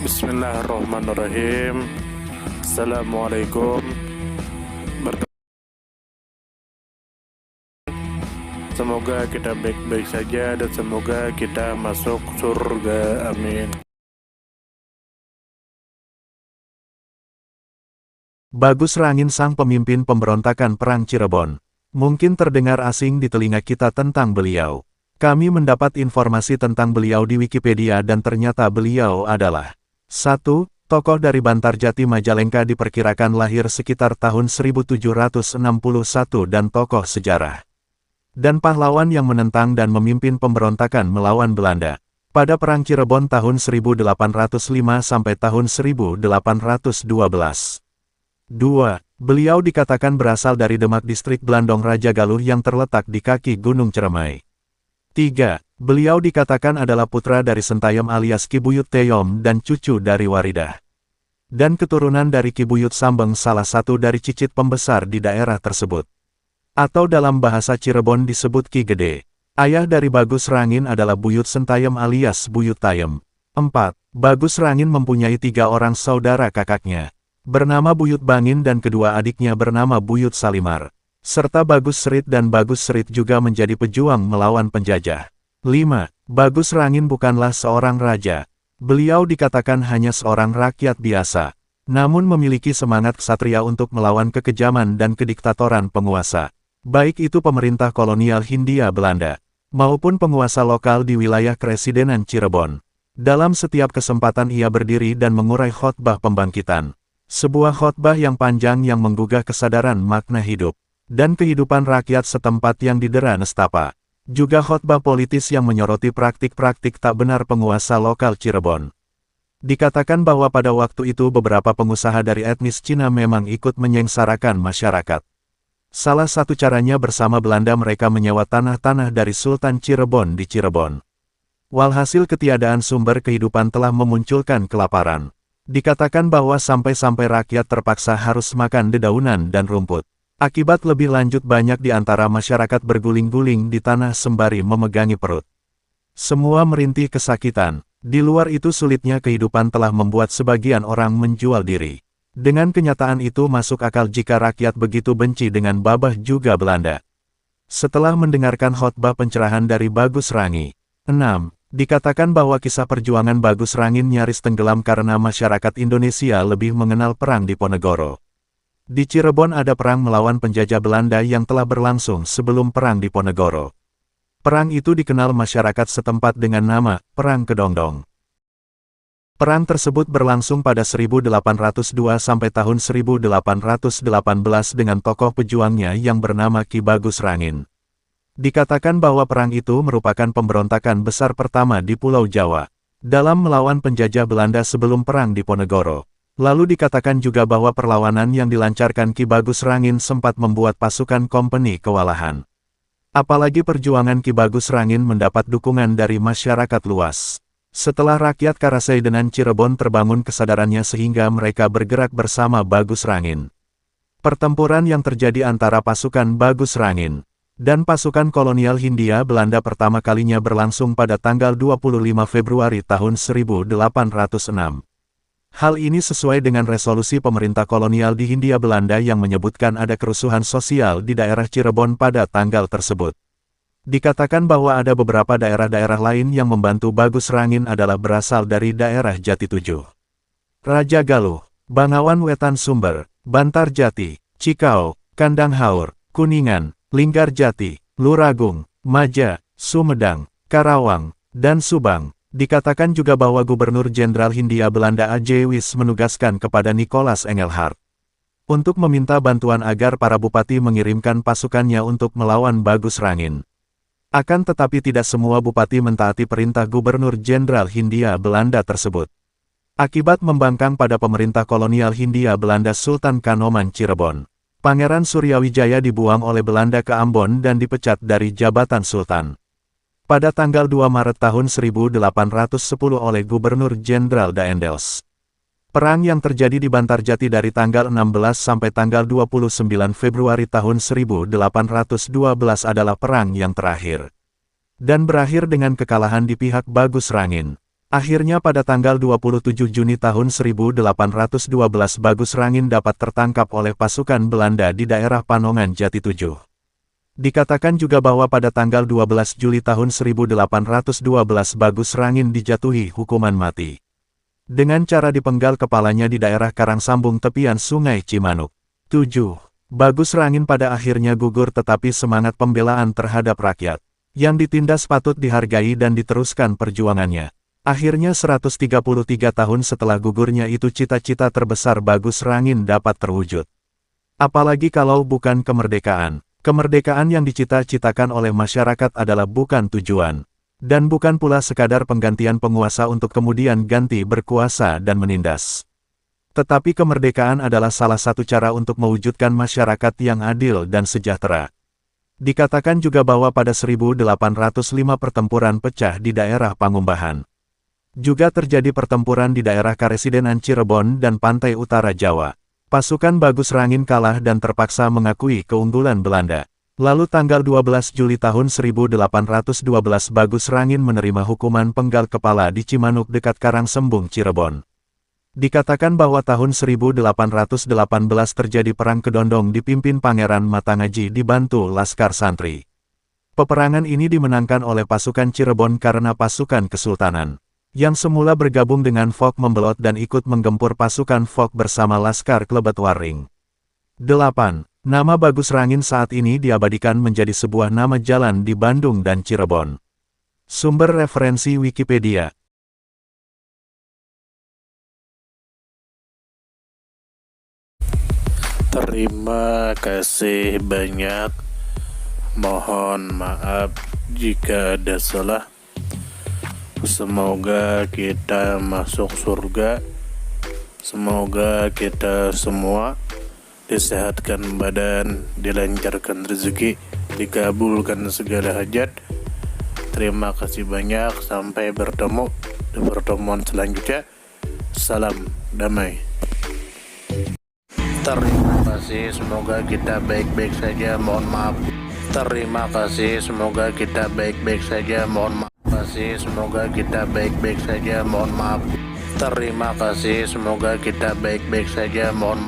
Bismillahirrahmanirrahim. Assalamualaikum. Semoga kita baik-baik saja dan semoga kita masuk surga. Amin. Bagus Rangin, sang pemimpin pemberontakan Perang Cirebon. Mungkin terdengar asing di telinga kita tentang beliau. Kami mendapat informasi tentang beliau di Wikipedia dan ternyata beliau adalah 1. Tokoh dari Bantarjati Majalengka, diperkirakan lahir sekitar tahun 1761 dan tokoh sejarah dan pahlawan yang menentang dan memimpin pemberontakan melawan Belanda pada Perang Cirebon tahun 1805 sampai tahun 1812. 2. Beliau dikatakan berasal dari Demak, distrik Blandong Raja Galuh yang terletak di kaki Gunung Ciremai. 3. Beliau dikatakan adalah putra dari Sentayam alias Ki Buyut Teyom dan cucu dari Waridah dan keturunan dari Ki Buyut Sambeng, salah satu dari cicit pembesar di daerah tersebut. Atau dalam bahasa Cirebon disebut Ki Gede. Ayah dari Bagus Rangin adalah Buyut Sentayam alias Buyut Tayem. 4. Bagus Rangin mempunyai 3 orang saudara kakaknya, bernama Buyut Bangin dan kedua adiknya bernama Buyut Salimar, serta Bagus Serit, dan Bagus Serit juga menjadi pejuang melawan penjajah. 5. Bagus Rangin bukanlah seorang raja. Beliau dikatakan hanya seorang rakyat biasa, namun memiliki semangat ksatria untuk melawan kekejaman dan kediktatoran penguasa, baik itu pemerintah kolonial Hindia Belanda, maupun penguasa lokal di wilayah Kresidenan Cirebon. Dalam setiap kesempatan ia berdiri dan mengurai khotbah pembangkitan. Sebuah khotbah yang panjang yang menggugah kesadaran makna hidup dan kehidupan rakyat setempat yang didera nestapa. Juga khotbah politis yang menyoroti praktik-praktik tak benar penguasa lokal Cirebon. Dikatakan bahwa pada waktu itu beberapa pengusaha dari etnis Cina memang ikut menyengsarakan masyarakat. Salah satu caranya bersama Belanda mereka menyewa tanah-tanah dari Sultan Cirebon di Cirebon. Walhasil ketiadaan sumber kehidupan telah memunculkan kelaparan. Dikatakan bahwa sampai-sampai rakyat terpaksa harus makan dedaunan dan rumput. Akibat lebih lanjut banyak di antara masyarakat berguling-guling di tanah sembari memegangi perut. Semua merintih kesakitan. Di luar itu sulitnya kehidupan telah membuat sebagian orang menjual diri. Dengan kenyataan itu masuk akal jika rakyat begitu benci dengan Babah juga Belanda. Setelah mendengarkan khotbah pencerahan dari Bagus Rangi. 6. Dikatakan bahwa kisah perjuangan Bagus Rangin nyaris tenggelam karena masyarakat Indonesia lebih mengenal perang Diponegoro. Di Cirebon ada perang melawan penjajah Belanda yang telah berlangsung sebelum perang Diponegoro. Perang itu dikenal masyarakat setempat dengan nama Perang Kedongdong. Perang tersebut berlangsung pada 1802 sampai tahun 1818 dengan tokoh pejuangnya yang bernama Ki Bagus Rangin. Dikatakan bahwa perang itu merupakan pemberontakan besar pertama di Pulau Jawa dalam melawan penjajah Belanda sebelum perang Diponegoro. Lalu dikatakan juga bahwa perlawanan yang dilancarkan Ki Bagus Rangin sempat membuat pasukan kompeni kewalahan. Apalagi perjuangan Ki Bagus Rangin mendapat dukungan dari masyarakat luas. Setelah rakyat Karasaidenan Cirebon terbangun kesadarannya sehingga mereka bergerak bersama Bagus Rangin. Pertempuran yang terjadi antara pasukan Bagus Rangin dan pasukan kolonial Hindia Belanda pertama kalinya berlangsung pada tanggal 25 Februari tahun 1806. Hal ini sesuai dengan resolusi pemerintah kolonial di Hindia Belanda yang menyebutkan ada kerusuhan sosial di daerah Cirebon pada tanggal tersebut. Dikatakan bahwa ada beberapa daerah-daerah lain yang membantu Bagus Rangin adalah berasal dari daerah Jati 7, Raja Galuh, Bangawan Wetan Sumber, Bantarjati, Cikau, Kandang Haur, Kuningan, Linggarjati, Luragung, Maja, Sumedang, Karawang, dan Subang. Dikatakan juga bahwa Gubernur Jenderal Hindia Belanda A.J. Wis menugaskan kepada Nicholas Engelhard untuk meminta bantuan agar para bupati mengirimkan pasukannya untuk melawan Bagus Rangin. Akan tetapi tidak semua bupati mentaati perintah Gubernur Jenderal Hindia Belanda tersebut. Akibat membangkang pada pemerintah kolonial Hindia Belanda Sultan Kanoman Cirebon, Pangeran Suryawijaya dibuang oleh Belanda ke Ambon dan dipecat dari jabatan Sultan. Pada tanggal 2 Maret tahun 1810 oleh Gubernur Jenderal Daendels. Perang yang terjadi di Bantarjati dari tanggal 16 sampai tanggal 29 Februari tahun 1812 adalah perang yang terakhir. Dan berakhir dengan kekalahan di pihak Bagus Rangin. Akhirnya pada tanggal 27 Juni tahun 1812 Bagus Rangin dapat tertangkap oleh pasukan Belanda di daerah Panongan Jati 7. Dikatakan juga bahwa pada tanggal 12 Juli tahun 1812 Bagus Rangin dijatuhi hukuman mati. Dengan cara dipenggal kepalanya di daerah Karangsambung tepian Sungai Cimanuk. 7. Bagus Rangin pada akhirnya gugur tetapi semangat pembelaan terhadap rakyat yang ditindas patut dihargai dan diteruskan perjuangannya. Akhirnya 133 tahun setelah gugurnya itu cita-cita terbesar Bagus Rangin dapat terwujud. Apalagi kalau bukan kemerdekaan. Kemerdekaan yang dicita-citakan oleh masyarakat adalah bukan tujuan. Dan bukan pula sekadar penggantian penguasa untuk kemudian ganti berkuasa dan menindas. Tetapi kemerdekaan adalah salah satu cara untuk mewujudkan masyarakat yang adil dan sejahtera. Dikatakan juga bahwa pada 1805 pertempuran pecah di daerah Pangumbahan. Juga terjadi pertempuran di daerah Karesidenan Cirebon dan pantai utara Jawa. Pasukan Bagus Rangin kalah dan terpaksa mengakui keunggulan Belanda. Lalu tanggal 12 Juli tahun 1812 Bagus Rangin menerima hukuman penggal kepala di Cimanuk dekat Karangsembung Cirebon. Dikatakan bahwa tahun 1818 terjadi Perang Kedondong dipimpin Pangeran Matangaji dibantu Laskar Santri. Peperangan ini dimenangkan oleh pasukan Cirebon karena pasukan Kesultanan yang semula bergabung dengan Fok membelot dan ikut menggempur pasukan Fok bersama Laskar Klebet Waring. 8. Nama Bagus Rangin saat ini diabadikan menjadi sebuah nama jalan di Bandung dan Cirebon. Sumber referensi Wikipedia. Terima kasih banyak. Mohon maaf jika ada salah. Semoga kita masuk surga. Semoga kita semua disehatkan badan, dilancarkan rezeki, dikabulkan segala hajat. Terima kasih banyak. Sampai bertemu di pertemuan selanjutnya. Salam damai. Terima kasih. Semoga kita baik-baik saja. Mohon maaf. Terima kasih. Semoga kita baik-baik saja. Mohon maaf. Semoga kita baik-baik saja. Mohon maaf. Terima kasih. Semoga kita baik-baik saja. Mohon maaf.